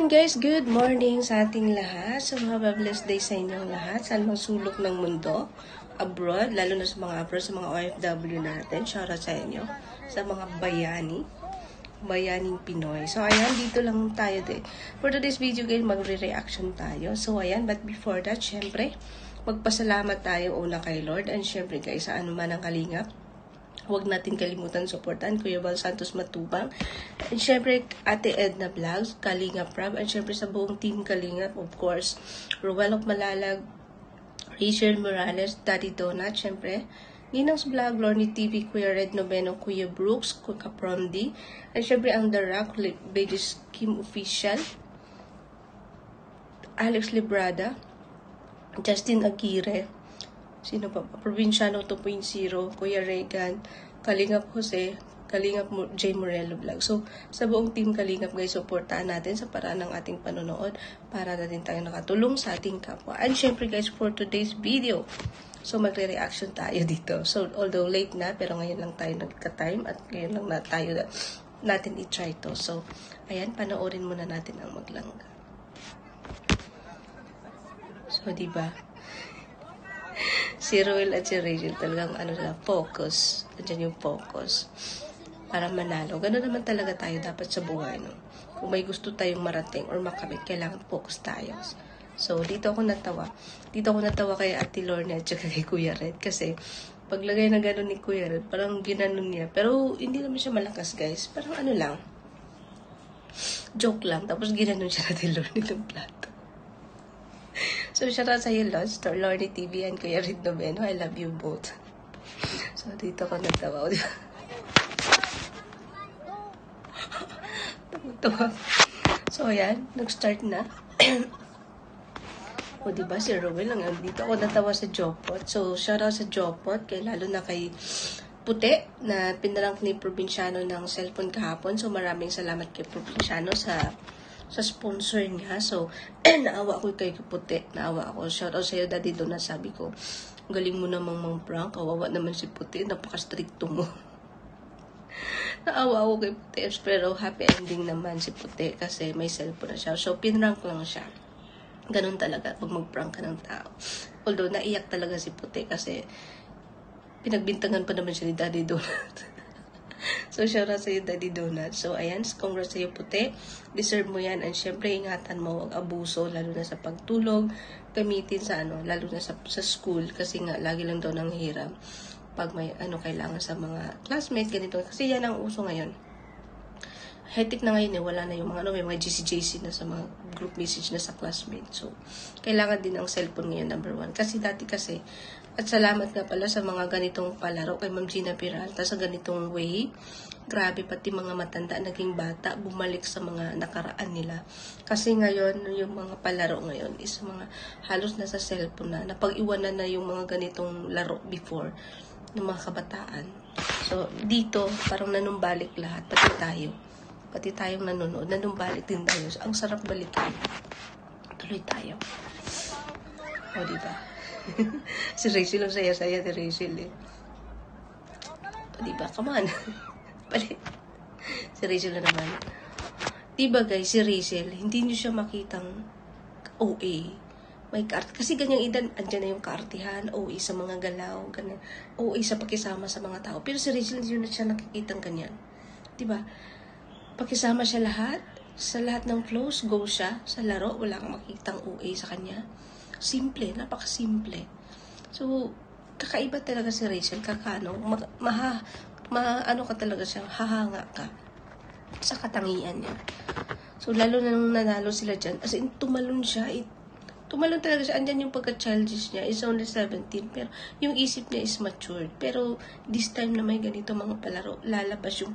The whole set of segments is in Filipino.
ayan guys, good morning sa ating lahat. So have a blessed day sa inyong lahat. Saan mang sulok ng mundo, abroad, lalo na sa mga abroad, sa mga OFW natin. Shoutout sa inyo, sa mga bayaning Pinoy. So ayan, dito lang tayo din. For today's video guys, magre-reaction tayo. So ayan, but before that, syempre, magpasalamat tayo una kay Lord. And syempre guys, sa anuman ang kalingap, huwag natin kalimutan supportan Kuya Val Santos Matubang. And syempre, Ate Edna Vlogs, Kalingap Prab. And syempre sa buong team Kalingap, of course, Ruelok Malalag, Rachel Morales, Daddy Donut, syempre, Ninang's Vlog, Lorny TV, Kuya Red Noveno, Kuya Brooks, Kuya Kapromdi. And syempre, ang The Rock, Beges Kim Official, Alex Librada, Justin Aguirre, sino pa? Provinciano 2.0, Kuya Regan, Kalingap Jose, Kalingap J. Morello Vlog. So, sa buong team Kalingap guys, supportahan natin sa paraan ng ating panonood para natin tayo nakatulong sa ating kapwa. And syempre guys, for today's video, so magre-reaction tayo dito. So, although late na, pero ngayon lang tayo nagka-time at ngayon lang na tayo natin i-try to. So, ayan, panoorin muna natin ang maglangga. So, diba? Si Ruel at si Rachel talagang focus. Nandiyan yung focus. Para manalo. Ganoon naman talaga tayo dapat sa buhay, no? Kung may gusto tayong marating or makamit, kailangan focus tayo. So, dito ako natawa. Dito ako natawa kay Ate Lorna at saka kay Kuya Red. Kasi, paglagay na gano'n ni Kuya Red, parang ginanon niya. Pero, hindi naman siya malakas, guys. Parang lang. Joke lang. Tapos, ginanon siya Ate Lorna ng plato. So, shout out sa iyo, Lorny TV and Kuya Red Noveno. I love you both. So, dito ko nagtawa. Tawa. So, ayan. Nag-start na. O, diba? Si Ruel lang. Dito ako natawa sa Jopot. So, shout out sa Jopot. Lalo na kay Puti na pinarank ni Provinciano ng cellphone kahapon. So, maraming salamat kay Provinciano sa sponsor niya. So, naawa ako kay Puti. Naawa ako. Shout out sa'yo, Daddy Donna. Sabi ko, galing mo namang mang-prank. Kawawa naman si Puti. Napaka-stricto mo. Naawa ako kay Puti. Pero happy ending naman si Puti kasi may cellphone na siya. So, pinrank lang siya. Ganun talaga pag mag-prank ka ng tao. Although, naiyak talaga si Puti kasi pinagbintangan pa naman siya ni Daddy Donut. So, shout out sa'yo, Daddy Donut. So, ayan, congrats sa'yo, Puti. Deserve mo yan. And syempre, ingatan mo, huwag abuso, lalo na sa pagtulog. Gamitin sa lalo na sa school. Kasi nga, lagi lang daw nang hiram. Pag may kailangan sa mga classmates, ganito. Kasi yan ang uso ngayon. Hectic na ngayon wala na yung mga may mga GC na sa mga group message na sa classmates. So, kailangan din ang cellphone ngayon, number 1. Kasi dati kasi, at salamat nga pala sa mga ganitong palaro kay Ma'am Gina Peralta sa ganitong way. Grabe, pati mga matanda, naging bata, bumalik sa mga nakaraan nila. Kasi ngayon, yung mga palaro ngayon is mga halos nasa cellphone na. Napag-iwanan na yung mga ganitong laro before ng mga kabataan. So, dito, parang nanumbalik lahat, pati tayong nanonood, nanumbalik din tayo. Ang sarap balikan. Tuloy tayo. O, diba? Si Rachel, ang saya-saya ni Rachel, eh. O, diba? Come on. Balik. Si Rachel na naman. Diba, guys, si Rachel, hindi nyo siya makitang OA. May kasi ganyang edad, andyan na yung kaartihan, OA sa mga galaw, ganyan. OA sa pakisama sa mga tao. Pero si Rachel, hindi nyo na siya nakikitang ganyan. Diba? Pakisama siya sa lahat ng flows, go siya. Sa laro, wala kang makitang OA sa kanya. Simple, napakasimple. So, kakaiba talaga si Rachel, ka talaga siya, hahanga ka sa katangian niya. So, lalo na nung nanalo sila dyan, as in, tumalon talaga siya. Andyan yung pagka-childish niya, is only 17, pero yung isip niya is matured. Pero, this time na may ganito mga palaro, lalabas yung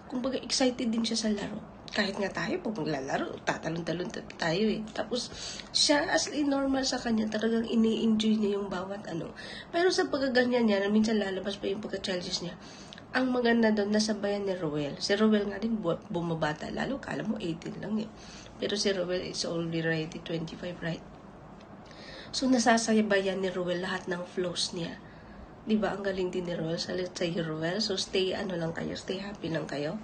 kumbaga excited din siya sa laro. Kahit nga tayo, pag maglalaro, tatalon-talon tayo eh. Tapos, siya, as in normal sa kanya, talagang ini-enjoy niya yung bawat Pero sa pagkaganyan niya, minsan lalabas pa yung pagka-challenges niya. Ang maganda doon, nasabayan ni Ruel. Si Ruel nga din, bumabata. Lalo, kala mo 18 lang eh. Pero si Ruel is already 25, right? So, nasasabayan ni Ruel lahat ng flows niya. Di ba? Ang galing din ni Ruel. Salit sa Ruel. So, stay lang kayo. Stay happy lang kayo.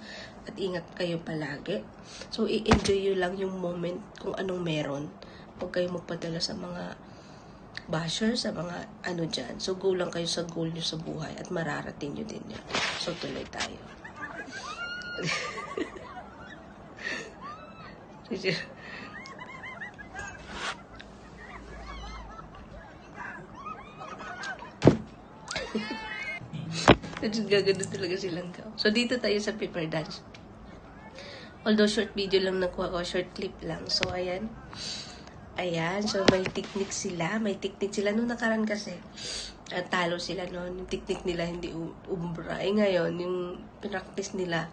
At ingat kayo palagi. So, i-enjoy yun lang yung moment kung anong meron. Huwag kayo magpadala sa mga bashers, sa mga dyan. So, go lang kayo sa goal nyo sa buhay. At mararating nyo din yan. So, tuloy tayo. Gagano talaga silang ka. So, dito tayo sa paper dance. Although, short video lang nakuha ko, short clip lang. So, ayan. Ayan. So, may technique sila. Nung nakaraan kasi, talo sila noon. Yung technique nila hindi umbra. Ngayon, yung practice nila,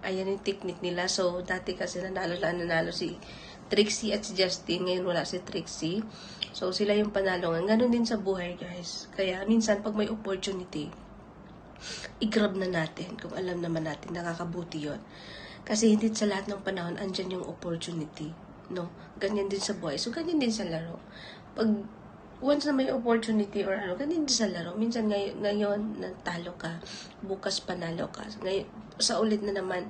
ayan yung technique nila. So, dati kasi nanalo si Trixie at si Justin. Ngayon wala si Trixie. So, sila yung panalo. Ganon din sa buhay, guys. Kaya, minsan, pag may opportunity, i-grab na natin kung alam naman natin nakakabuti yon. Kasi hindi sa lahat ng panahon andyan yung opportunity, no? Ganyan din sa buhay. So, ganyan din sa laro. Pag once na may opportunity or ganyan din sa laro. Minsan ngayon natalo ka, bukas panalo ka. Ngayon, sa ulit na naman,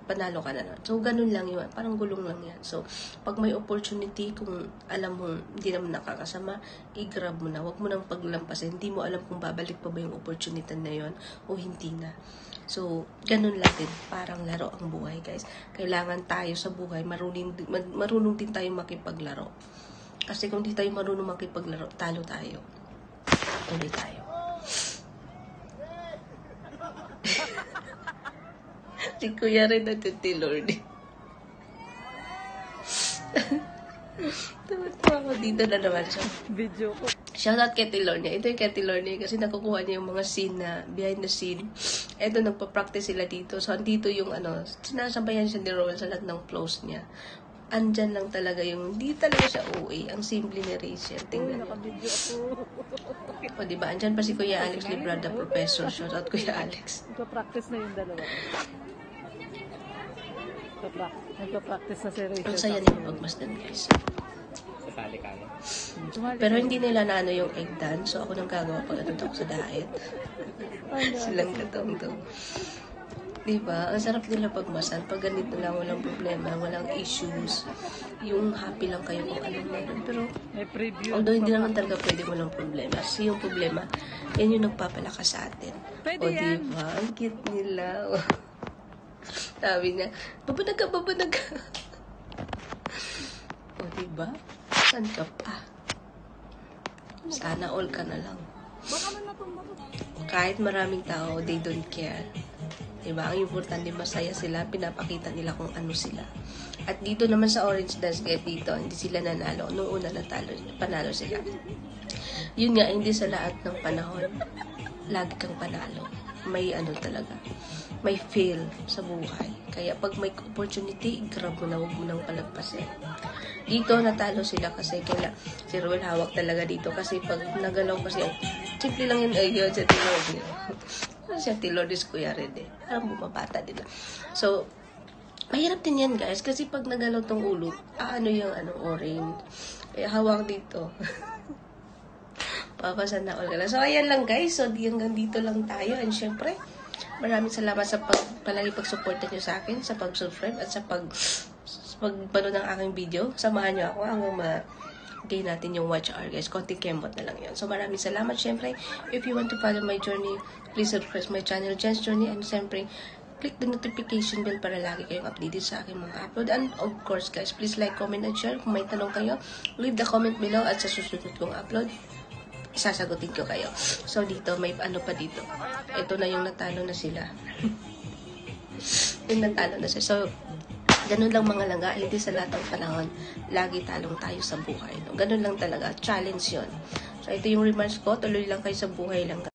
panalo ka na naman. So, ganun lang yun. Parang gulong lang yan. So, pag may opportunity, kung alam mo hindi naman nakakasama, i-grab mo na. Huwag mo nang paglampasin. Hindi mo alam kung babalik pa ba yung opportunity na yon o hindi na. So, ganun lang din. Parang laro ang buhay, guys. Kailangan tayo sa buhay, marunong din tayo makipaglaro. Kasi kung di tayo marunong makipaglaro, talo tayo. Tuloy tayo. Si Kuya rin natin ti Lord. Tuwa ko dito na naman siya. Video ko. Shoutout kay Tilor niya. Ito yung kay Tilor niya kasi nakukuha niya yung mga scene na behind the scene. Ito, nagpa-practice sila dito. So, dito yung sinasabayan siya ni Rowan sa lahat ng flows niya. Andyan lang talaga yung, hindi talaga siya OA. Ang simple ni Rachel. Tingnan niyo. Naka-video ako. O, diba? Andyan pa si Kuya Alex Librada, Professor. Shoutout Kuya Alex. Nagpa-practice na yung dalawa. Nagpa-practice na si Rachel. Ang saya nila pagmasdan, guys. Sasali ka na. Pero hindi nila na yung egg dance. So, ako nang gagawa pag ako sa diet. Silang katong-tong. Diba? Ang sarap nila pagmasal. Pag ganito lang, walang problema, walang issues. Yung happy lang kayo kung anong meron. Pero, may preview. although hindi naman talaga pwede walang problema. Kasi yung problema, yan yung nagpapalakas sa atin. Pwede o, yan. diba? Ang cute nila. Sabi niya, babanag ka. O, diba? Saan ka pa? Sana all ka na lang. Baka man natumba ko. Kahit maraming tao, they don't care. Diba? Ang importante, masaya sila, pinapakita nila kung ano sila. At dito naman sa Orange Dance Gate dito, hindi sila nanalo. Noong una panalo sila. Yun nga, hindi sa lahat ng panahon, lagi kang panalo. May talaga, may fail sa buhay. Kaya pag may opportunity, grab mo na, huwag mo nang palagpasin. Dito, natalo sila kasi si Ruel hawak talaga dito. Kasi pag nagalaw kasi, simple lang yun, yun sa Tilord niya. Siya Tilord is Kuya Red eh. Parang bumabata din. So, mahirap din yan, guys. Kasi pag nagalaw tong ulo, yung orange. Kaya hawak dito. Papasan na all ka lang. So, ayan lang, guys. So, hanggang dito lang tayo. And syempre, maraming salamat sa palagi pag-supporta nyo sa akin, sa pag-subscribe, at sa pagpanood ng aking video. Samahan nyo ako hanggang gain natin yung watch hour, guys. Konting kembot na lang yun. So, maraming salamat. Syempre, if you want to follow my journey, please subscribe my channel, Jen's Journey. And syempre, click the notification bell para lagi kayong updated sa aking mga upload. And of course, guys, please like, comment, and share. Kung may tanong kayo, leave the comment below. At sa susunod kong upload, sasagutin ko kayo. So, dito, may pa dito. Ito na yung natalo na sila. Yung natalo na sila. So, ganun lang mga langga, hindi sa lahat ng panahon, lagi talong tayo sa buhay. No? Ganun lang talaga, challenge yon. So, ito yung remarks ko, tuloy lang kayo sa buhay lang.